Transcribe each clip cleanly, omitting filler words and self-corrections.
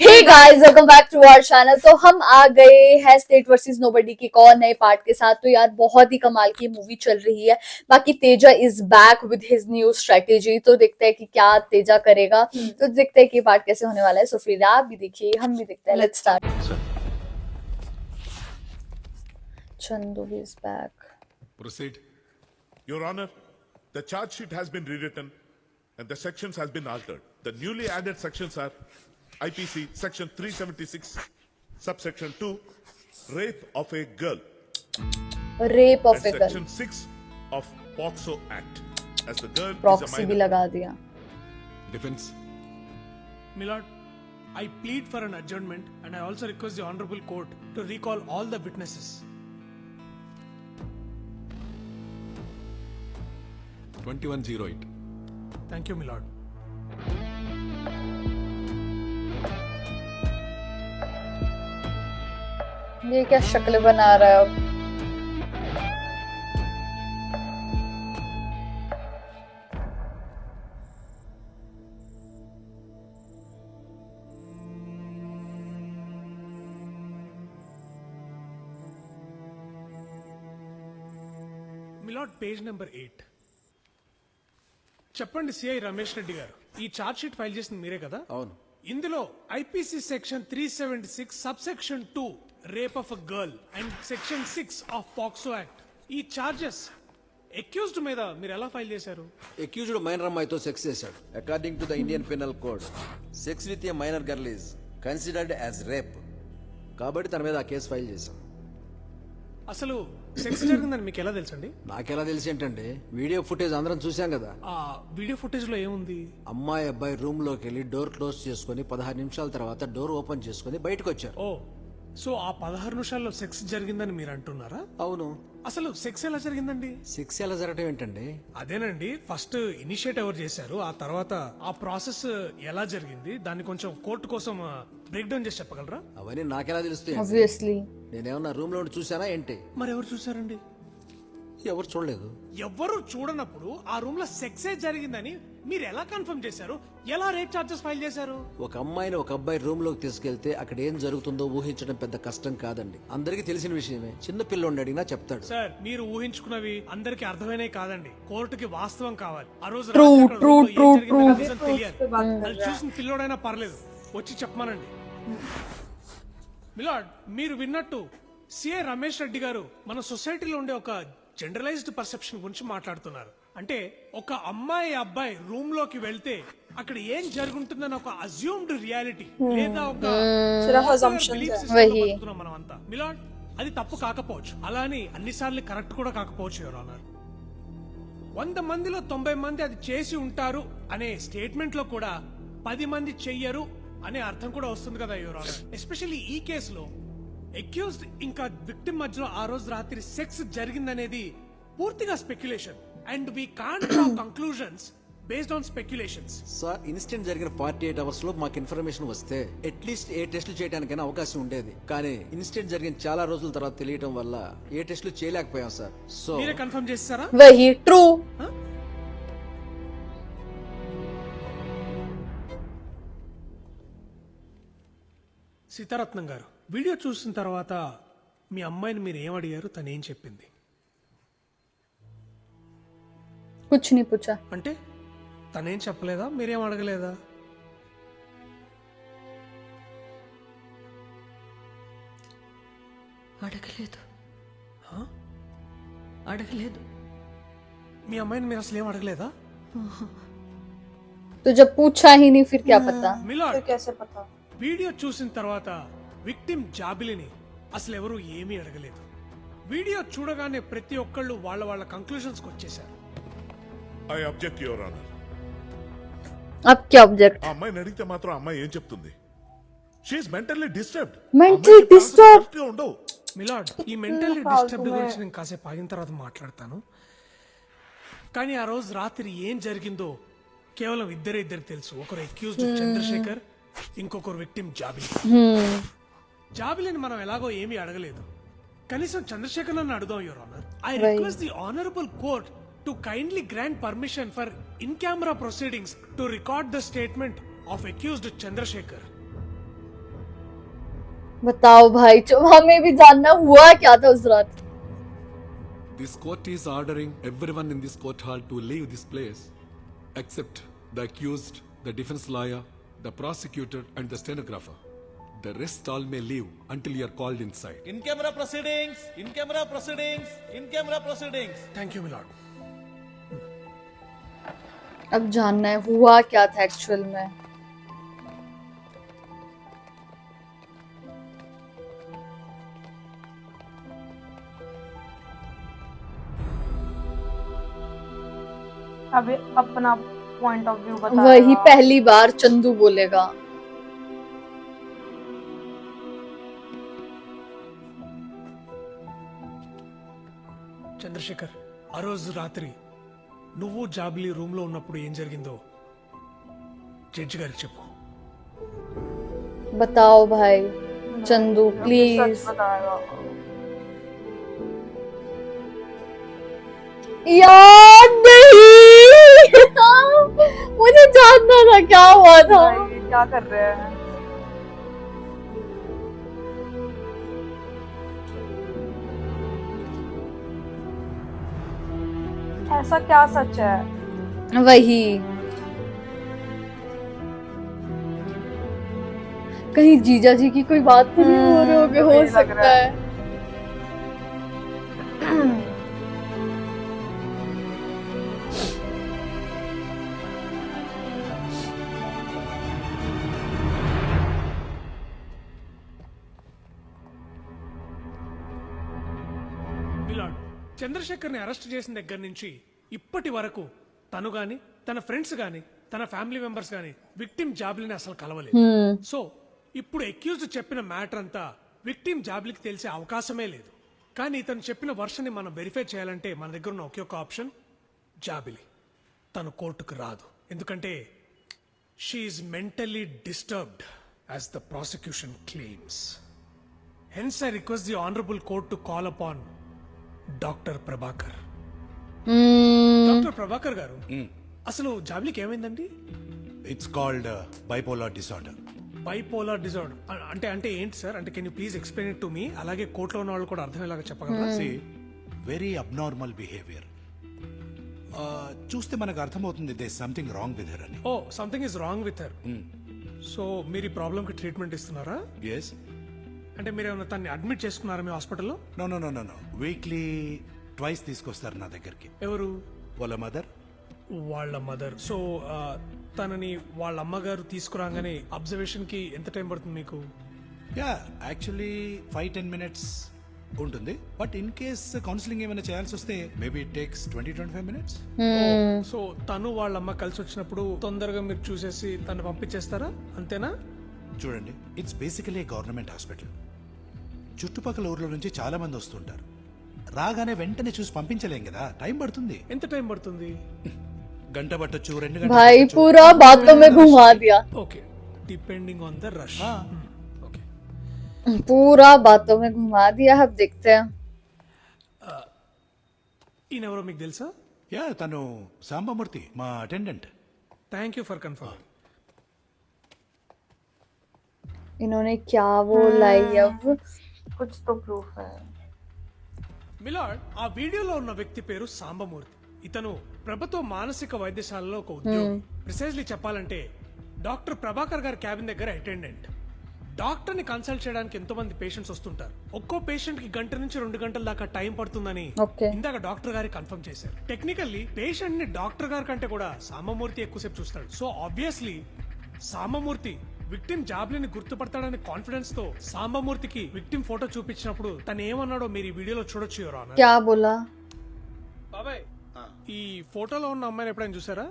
Hey guys welcome back to our channel. तो हम आ गए हैं स्टेट वर्सेस नोबडी के और नए पार्ट के साथ। तो यार बहुत ही कमाल की मूवी चल रही है। बाकी Teja is back with his new strategy. तो देखते हैं कि क्या तेजा करेगा। तो देखते हैं कि पार्ट कैसे होने वाला है। सो फिर आप भी देखिए, हम भी देखते हैं। Let's start. Chandu is back. Proceed. Your Honor, the charge sheet has been rewritten and the sections has been altered. The newly added sections are IPC section 376, subsection 2, rape of a girl, rape and of a girl. section 6 of POCSO Act, as the girl is a proxy भी minor. लगा दिया। Defense. Milord, I plead for an adjournment and I also request the Honorable Court to recall all the witnesses. 2108. Thank you, Milord. ये क्या शक्ल बना रहा है अब। My lord page number 8. చెప్పండి సిఐ రమేష్ రెడ్డి గారు, ఈ చార్జ్ షీట్ ఫైల్ చేసింది మీరే కదా? అవును. ఇందులో IPC section 376 subsection 2 rape of a girl and section 6 of POCSO act, ఈ చార్జెస్ అక్యూజ్డ్ మీద మీరు ఎలా ఫైల్ చేశారు? అక్యూజ్డ్ మైనర్ అమ్మాయితో సెక్స్ చేశాడు. According to the Indian penal code, sex with a minor girl is considered as rape. కాబట్టి తన మీద ఆ కేసు ఫైల్ చేశాం. అసలు సెక్స్ జరిగిందని మీకు ఎలా తెలుసండి? నాకెలా తెలిసి ఏంటంటే, వీడియో ఫుటేజ్ అందరం చూసాం కదా. ఆ వీడియో ఫుటేజ్ లో ఏముంది? అమ్మాయి అబ్బాయి రూమ్ లోకి వెళ్ళి డోర్ క్లోజ్ చేసుకుని 16 నిమిషాల తర్వాత డోర్ ఓపెన్ చేసుకుని బయటకు వచ్చారు. ఓ, సో ఆ 16 నిమిషాల్లో సెక్స్ జరిగిందని మీరు అంటున్నారా? అవును. అసలు సెక్స్ ఎలా జరిగిందండి? సెక్స్ ఎలా జరగటం ఏంటండి? అదేనండి, ఫస్ట్ ఇనిషియేట్ ఎవరు చేశారు, ఆ తర్వాత ఆ ప్రాసెస్ ఎలా జరిగింది, దాన్ని కొంచెం కోర్టు కోసం బ్రేక్ డౌన్ చేసి చెప్పగలరా? అవన్నీ నాకెలా తెలుస్తాయి? Obviously. నేనేమన్నా రూమ్ లో ఉండి చూసానా ఏంటి? మరి ఎవరు చూసారండి? ఎవరు చూడలేదు. ఎవరు చూడనప్పుడు ఆ రూమ్ లో సెక్సే జరిగిందని మీరు ఎలా కన్ఫర్మ్ చేశారు? ఎలా రేప్ చార్జెస్ ఫైల్ చేశారు? ఒక అమ్మాయిని ఒక అబ్బాయి రూమ్ లోకి తీసుకెళ్తే అక్కడ ఏం జరుగుతుందో ఊహించడం పెద్ద కష్టం కాదండి. అందరికీ తెలిసిన విషయమే. చిన్న పిల్లోడిని అడిగినా చెప్తాడు. సార్, మీరు ఊహించుకున్నవి అందరికి అర్థమైనవి కాదండి. కోర్టుకి వాస్తవం కావాలి. ఆ రోజు True, రాత్రి అక్కడ true, రూమ్లో ఏం true, జరిగిందో true. కనీసం తెలియాలి. అది చూసిన పిల్లోడైనా పర్లేదు, వచ్చి చెప్పమనండి. మిలాడ్, మీరు విన్నట్టు సిఐ రమేష్ రెడ్డి గారు మన సొసైటీలో ఉండే ఒక జనరలైజ్డ్ పర్సెప్షన్ గురించి మాట్లాడుతున్నారు. అంటే ఒక అమ్మాయి అబ్బాయి రూమ్ లోకి వెళ్తే అక్కడ ఏం జరుగుతుందని ఒక అజ్యూమ్డ్ రియాలిటీ లేదా ఒక belief system లో బతుకుతున్నాం మనం అంతా. మిలాడ్, అది తప్పు కాకపోవచ్చు, అలా అని అన్నిసార్లు కరెక్ట్ కూడా కాకపోవచ్చు. యువర్ ఆనర్, 100 మందిలో 90 మంది అది చేసి ఉంటారు అనే స్టేట్మెంట్ లో కూడా 10 మంది చెయ్యరు అనే అర్థం కూడా వస్తుంది కదా యువర్ ఆనర్. ఎస్పెషల్లీ ఈ కేసులో అక్యూజ్డ్ ఇంకా విక్టిమ్ మధ్యలో ఆ రోజు రాత్రి సెక్స్ జరిగిందనేది పూర్తిగా speculation and we can't draw conclusions based on speculations. Sir, incident జరిగిన 48 అవర్స్ లో మాకు ఇన్ఫర్మేషన్ వస్తే అట్లీస్ట్ ఏ టెస్టులు చేయడానికైనా అవకాశం ఉండేది. కానీ ఇన్సిడెంట్ జరిగిన చాలా రోజుల తర్వాత తెలియడం వల్ల ఏ టెస్టులు చేయలేకపోయాం సార్. సో మీరే కన్ఫర్మ్ చేస్తారా? वही ट्रू। సీతారత్నం గారు, వీడియో చూసిన తర్వాత మీ అమ్మాయిని మీరు ఏం అడిగారు, తను ఏం చెప్పింది? कुछ नहीं पूछा। అంటే తనేం చెప్పలేదా, మీరేం అడగలేదా? అడగలేదు. అడగలేదు. మీ అమ్మాయిని మీరు అసలు ఏం అడగలేదా? तो जब पूछा ही नहीं फिर क्या पता। మిలాడ్, వీడియో చూసిన తర్వాత విక్టిమ్ జాబిలిని అసలు ఎవరు ఏమీ అడగలేదు. వీడియో చూడగానే ప్రతి ఒక్కళ్ళు వాళ్ళ వాళ్ళ కంక్లూజన్స్ కి వచ్చేసారు. I object, Your Honor. अब क्या ऑब्जेक्ट? ఆ అమ్మాయిని అడిగితే మాత్రం ఆ అమ్మాయి ఏం చెప్తుంది? She is mentally disturbed. Mentally disturbed? ఉండవు. మిలాడ్, ఈ మెంటల్లీ డిస్టర్బ్డ్ గురించి నేను కాసేపు ఆగిన తర్వాత మాట్లాడతాను. కానీ ఆ రోజు రాత్రి ఏం జరిగిందో కేవలం ఇద్దరికి తెలుసు. ఒకరు అక్యూజ్డ్ చంద్రశేఖర్, ఇంకొకరు విక్టిమ్ జాబిలి. జాబిలిని మనం ఎలాగో ఏమీ అడగలేదు, కనీసం చంద్రశేఖర్ నన్ను అడుగుదాం your honour. I request the honourable court to kindly grant permission for in-camera proceedings to record the statement of accused Chandrasekhar. बताओ भाई, हमें भी जानना हुआ क्या था उस रात. This court is ordering everyone in this court hall to leave this place except the accused, the defense lawyer, the prosecutor, and the stenographer. The rest all may leave until you are called inside. In camera proceedings, in camera proceedings, in camera proceedings. Thank you my lord. अब जानना है हुआ क्या था actual में. अभी अपना point of view बता वही रहा। पहली बार चंदू बोलेगा. చంద్రశేఖర్, ఆ రోజు రాత్రి నువ్వు జాబ్లీ రూమ్ లో ఉన్నప్పుడు ఏం జరిగిందో జడ్జి గారికి చెప్పు. बताओ भाई चंदू सच प्लीज. बताएगा। यार नहीं. मुझे जानना था क्या हुआ था. भाई ये क्या कर रहे हैं? ऐसा क्या सच है? वही कहीं जीजा जी की कोई बात तो नहीं हो रही होगी, हो वही लग सकता रहा है। है. మిలాడ్, చంద్రశేఖర్ని అరెస్ట్ చేసిన దగ్గర నుంచి ఇప్పటి వరకు తను గాని తన ఫ్రెండ్స్ గాని తన ఫ్యామిలీ మెంబర్స్ గాని విక్టిమ్ జాబ్లీని అసలు కలవలేదు. సో ఇప్పుడు అక్యూజ్డ్ చెప్పిన మ్యాటర్ అంతా విక్టిమ్ జాబ్లీకి తెలిసే అవకాశమే లేదు. కానీ ఇతను చెప్పిన వర్షన్ ని మనం వెరిఫై చేయాలంటే మన దగ్గర ఉన్న ఒకే ఒక ఆప్షన్ జాబిలి. తను కోర్టుకు రాదు, ఎందుకంటే she mentally disturbed as the prosecution claims. Hence I request the honourable court to call upon doctor Prabhakar. Doctor Prabhakar garu, అసలు జాబ్లీకి ఏమైందండి? It's called bipolar disorder. Bipolar disorder అంటే అంటే ఏంటి సార్? అంటే can you please explain it to me? అలాగే కోర్టులో ఉన్న వాళ్ళు కూడా అర్థమయ్యేలాగా చెప్పగలరా? See, very abnormal behavior. చూస్తే మనకు అర్థమవుతుంది they something wrong with her అని. Oh, something is wrong with her. So మీరు ఈ ప్రాబ్లమ్ కి ట్రీట్మెంట్ ఇస్తున్నారా? ఎస్. అంటే మీరు ఏమైనా తన్ని అడ్మిట్ చేసుకున్నారా మీ హాస్పిటల్లో? No no no no no weekly twice తీసుకొస్తారు నా దగ్గరికి. ఎవరు? వాళ్ళ మదర్. వాళ్ళ మదర్. సో తనని వాళ్ళ అమ్మగారు తీసుకురాగానే అబ్జర్వేషన్ కి ఎంత టైం పడుతుంది మీకు? యా యాక్చువల్లీ 5-10 minutes ఉంటుంది. బట్ ఇన్ కేస్ కౌన్సిలింగ్ ఏమైనా చేయాల్సి వస్తే maybe it takes 20-25 minutes. So తను వాళ్ళ అమ్మ కలిసి వచ్చినప్పుడు తొందరగా మీరు చూసేసి తను పంపించేస్తారా, అంతేనా? చూడండి, ఇట్స్ బేసికలీ గవర్నమెంట్ హాస్పిటల్. చుట్టుపక్కల ఊర్ల నుంచి చాలా మంది వస్తుంటారు. రాగానే వెంటనే చూసి పంపించలేం కదా, టైం పడుతుంది. ఎంత టైం పడుతుంది? గంట పట్టొచ్చు, 2 भाई గంటలు. पूरा बातों में घुमा दिया. Okay, depending on the rush. Okay, पूरा बातों में घुमा दिया. अब देखते हैं. ఈయన ఎవరో మీకు తెలుసా? యా, తను సాంబమూర్తి, మా attendant. Thank you for confirm. इन्होंने क्या बोला है अब? कुछ तो प्रूफ है। మిలాడ్, ఆ వీడియోలో ఉన్న వ్యక్తి పేరు సాంబమూర్తి. ఇతను ప్రభుత్వ మానసిక వైద్యశాలలో ఒక ఉద్యోగి. ప్రిసైజ్లీ చెప్పాలంటే డాక్టర్ ప్రభాకర్ గారి క్యాబిన్ దగ్గర అటెండెంట్. డాక్టర్ ని కన్సల్ట్ చేయడానికి ఎంతో మంది పేషెంట్స్ వస్తుంటారు. ఒక్కో పేషెంట్ కి 1 నుంచి 2 గంటల దాకా టైం పడుతుందని Okay. ఇందాక డాక్టర్ గారి కన్ఫర్మ్ చేశారు. టెక్నికల్లీ పేషెంట్ ని డాక్టర్ గారి కంటే కూడా సాంబమూర్తి ఎక్కువసేపు చూస్తాడు. సో ఆబ్వియస్లీ సాంబమూర్తి విక్టిమ్ జాబ్లీని గుర్తుపడతాడని కాన్ఫిడెన్స్ తో సాంబమూర్తికి విక్టిమ్ ఫోటో చూపించినప్పుడు తను ఏమన్నాడో మీరు ఈ వీడియోలో చూడొచ్చు. Your honour. क्या बोला? బాబాయ్, ఈ ఫోటోలో ఉన్న అమ్మాయిని ఎప్పుడైనా చూసారా?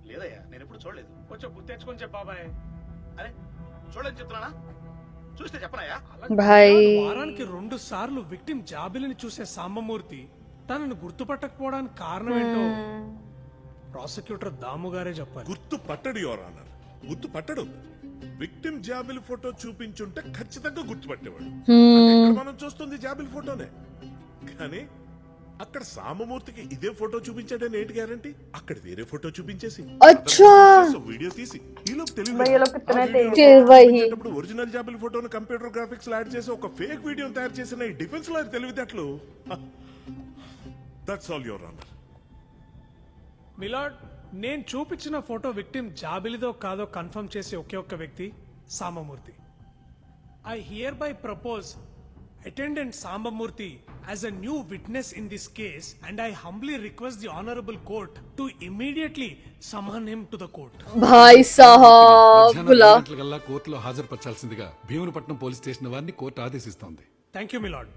లేదయ్యా, నేను ఎప్పుడు చూడలేదు. కొంచెం గుర్తు తెచ్చుకొని చెప్పు బాబాయ్. అరే చూడలేదు చెప్తున్నానా? చూస్తే చెప్పనాయా? भाई వారానికి 2 సార్లు విక్టిమ్ జాబిలిని చూసే సాంబమూర్తి తనను గుర్తుపట్టకపోవడానికి కారణం ఏంటో ప్రాసిక్యూటర్ దాము గారే చెప్పాలి. గుర్తు పట్టడు యువర్ ఆనర్, గుర్తు పట్టడు. విక్టిమ్ జాబిల్ ఫోటో చూపించుంటే ఖచ్చితంగా గుర్తుపట్టేవాడు. అంటే ఇక్కడ మనం చూస్తుంది జాబిల్ ఫోటోనే, కానీ అక్కడ సామమూర్తికి ఇదే ఫోటో చూపించాడని ఏంటి గ్యారంటీ? అక్కడ వేరే ఫోటో చూపించేసి అచ్చా. వీడియో తీసి ఈలోపు भाई ये लोग कितने तेज वही ఒరిజినల్ జాబిల్ ఫోటోను కంప్యూటర్ గ్రాఫిక్స్ యాడ్ చేసి ఒక ఫేక్ వీడియో తయారు చేసిన ఈ డిఫెన్స్ లాయర్ తెలివితేటలు. That's all your honour. My lord, నేను చూపించిన ఫోటో విక్టిమ్ జాబిలిదో కాదో కన్ఫర్మ్ చేసే ఒకే ఒక్క వ్యక్తి Sambamurthy. I here by propose attendant Sambamurthy as a new witness in this case, and I humbly request the honorable court to immediately summon him to the court. भाई साहब మధ్యాహ్నం बुला 2 గంటలకల్లా కోర్టులో హాజరుపరచాల్సిందిగా భీమునిపట్నం పోలీస్ స్టేషన్ వారిని కోర్టు ఆదేశిస్తోంది. Thank you, Milord.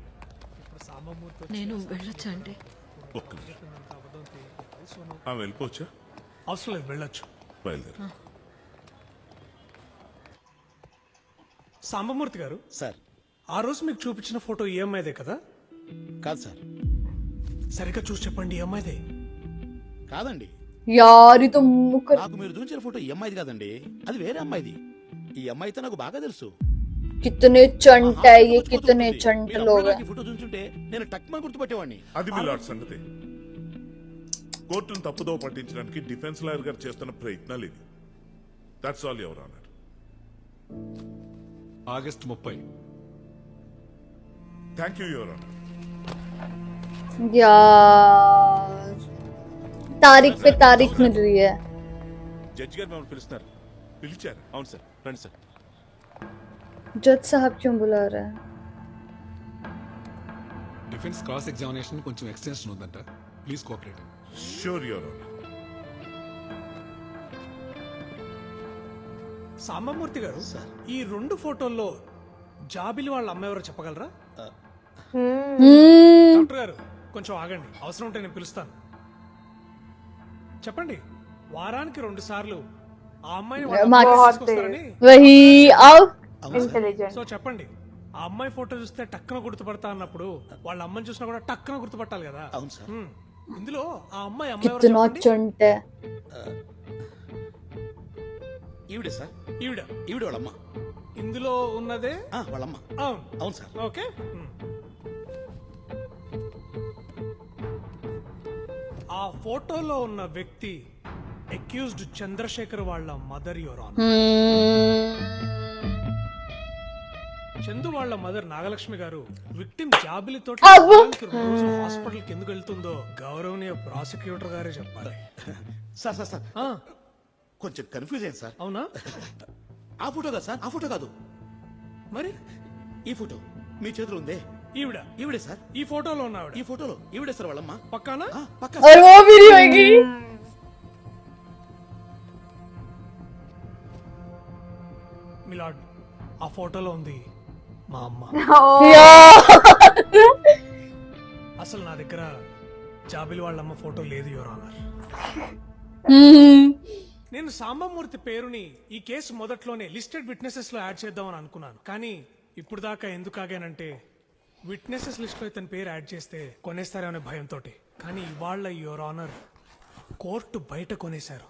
ఇప్పుడు సాంబమూర్తి నేను వెళ్ళొచ్చండి. ఒక్క నిమిషం. వెళ్ళిపోవచ్చా? అవసరం లేదు, వెళ్ళొచ్చు. బయలుదేరు. సాంబమూర్తి గారు, సార్ ఆ రోజు మీకు చూపించిన ఫోటో ఈ అమ్మాయిదే కదా? కాదు సార్, సరిగ్గా చూసి చెప్పండి, ఈ అమ్మాయిదే. కాదండి. यार ये तो मुकर నాకు మీరు చూపించిన ఫోటో ఈ అమ్మాయిది కాదండి, అది వేరే అమ్మాయిది. ఈ అమ్మాయితో నాకు బాగా తెలుసు. कितने चंट है ये, कितने चंट लोग हैं. ఫోటో చూస్తుంటే నేను టక్మని గుర్తుపట్టేవాడిని. అది మీ లాట్ సంగతి. కోర్టును తప్పుదో పట్టించడానికి డిఫెన్స్ లాయర్ గారు చేస్తున్న ప్రయత్నాలు ఇది. That's all your honour. August 30. Thank you your honour. यार तारीख पे तारीख मिल रही है. జడ్జి గారు మమ్మల్ని పిలుస్తున్నారు. పిలిచారు. అవును సార్, రండి సార్. जज साहब क्यों बुला रहे हैं? డిఫెన్స్ క్రాస్ ఎగ్జామినేషన్ కొంచెం ఎక్స్టెన్షన్ ఉందంట. Please cooperate. Sure your honour. Sambamurthy గారు, ఈ రెండు ఫోటోల్లో జాబిలి వాళ్ళ అమ్మాయి ఎవరో చెప్పగలరా? డాక్టర్ గారు, కొంచెం ఆగండి, అవసరం ఉంటే నేను పిలుస్తాను. చెప్పండి, వారానికి 2 సార్లు ఆ అమ్మాయిని వాళ్ళ అమ్మాయి తీసుకొస్తారని. वही आओ. इंटेलिजेंट. సో చెప్పండి, ఆ అమ్మాయి ఫోటో చూస్తే టక్కున గుర్తుపడతా అన్నప్పుడు వాళ్ళ అమ్మని చూసినా కూడా టక్కున గుర్తుపట్టాలి కదా? అవును సార్. ఇందులో ఆ అమ్మాయి ఎవరో कितना చెప్పండి. चंट है. ఈవిడే సార్, ఈవిడ ఈవిడ వాళ్ళమ్మ. ఇందులో ఉన్నదే వాళ్ళమ్మ. అవును. అవును సార్. ఓకే. ఆ ఫోటోలో ఉన్న వ్యక్తి అక్యూజ్డ్ చంద్రశేఖర్ వాళ్ళ మదర్, యువర్ ఆనర్. చందు వాళ్ళ మదర్ నాగలక్ష్మి గారు విక్టిమ్ జాబిలితో హాస్పిటల్ కి ఎందుకు వెళ్తుందో గౌరవనీయ ప్రాసిక్యూటర్ గారే చెప్పాలి. సార్ సార్ సార్ ఆ, కొంచెం కన్ఫ్యూజ్ అయింది సార్. అవునా? ఆ ఫోటో కాదు సార్, ఆ ఫోటో కాదు. మరి ఈ ఫోటో మీ చేతిలో ఉందే, ఈవిడ ఈవిడే సార్. ఈ ఫోటోలో ఉన్నావిడ ఈ ఫోటోలో ఈవిడే సార్ వాళ్ళమ్మ. పక్కానా? పక్క और वो भी नहीं होगी. మిలాడ్, ఆ ఫోటోలో ఉంది మా అమ్మ. यार అసలు నా దగ్గర జాబిలి వాళ్ళ అమ్మ ఫోటో లేదు, యువర్ ఆనర్. నేను సాంబమూర్తి పేరుని ఈ కేసు మొదట్లోనే లిస్టెడ్ విట్నెసెస్ లో యాడ్ చేద్దామని అనుకున్నాను, కానీ ఇప్పుడు దాకా ఎందుకు ఆగానంటే విట్నెసెస్ లిస్ట్ లో ఇతని పేరు యాడ్ చేస్తే కొనేస్తారనే భయంతో. కానీ ఇవాళ యువర్ ఆనర్ కోర్టు బయట కొనేశారు.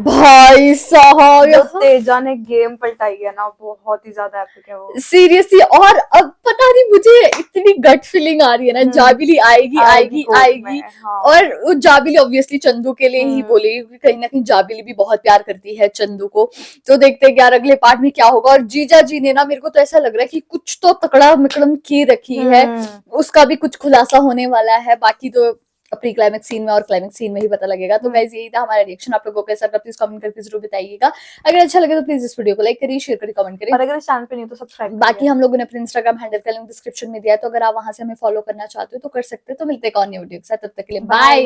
भाई साहब जो तेजा ने गेम पलटाई है ना, बहुत ही ज्यादा एपिक है वो. सीरियसली. और अब पता नहीं मुझे इतनी गट फीलिंग आ रही है ना, जाबिली आएगी आएगी कोर्ट आएगी. में, हाँ. और वो जाबिली ऑब्वियसली चंदू के लिए ही बोलेगी, क्योंकि कहीं ना कहीं जाबिली भी बहुत प्यार करती है चंदू को. तो देखते हैं यार अगले पार्ट में क्या होगा. और जीजा जी ने ना, मेरे को तो ऐसा लग रहा है कि कुछ तो तकड़ा मिकड़म की रखी है, उसका भी कुछ खुलासा होने वाला है. बाकी तो प्री क्लाइमेक्स सीन में और क्लाइमेक्स सीन में ही पता लगेगा. तो गाइस यही था हमारा रिएक्शन. आप लोगों को कैसा लगा प्लीज कमेंट करके जरूर बताइएगा. अगर अच्छा लगे तो प्लीज इस वीडियो को लाइक करिए, शेयर करिए, कमेंट करिए. और अगर इस चैनल पे नहीं तो सब्सक्राइब. बाकी हम लोगों ने अपने इंस्टाग्राम हैंडल का लिंक डिस्क्रिप्शन में दिया है, तो अगर आप वहां से हमें फॉलो करना चाहते हो तो कर सकते हो. तो मिलते हैं एक और न्यू वीडियो के साथ, तब तक के लिए बाय.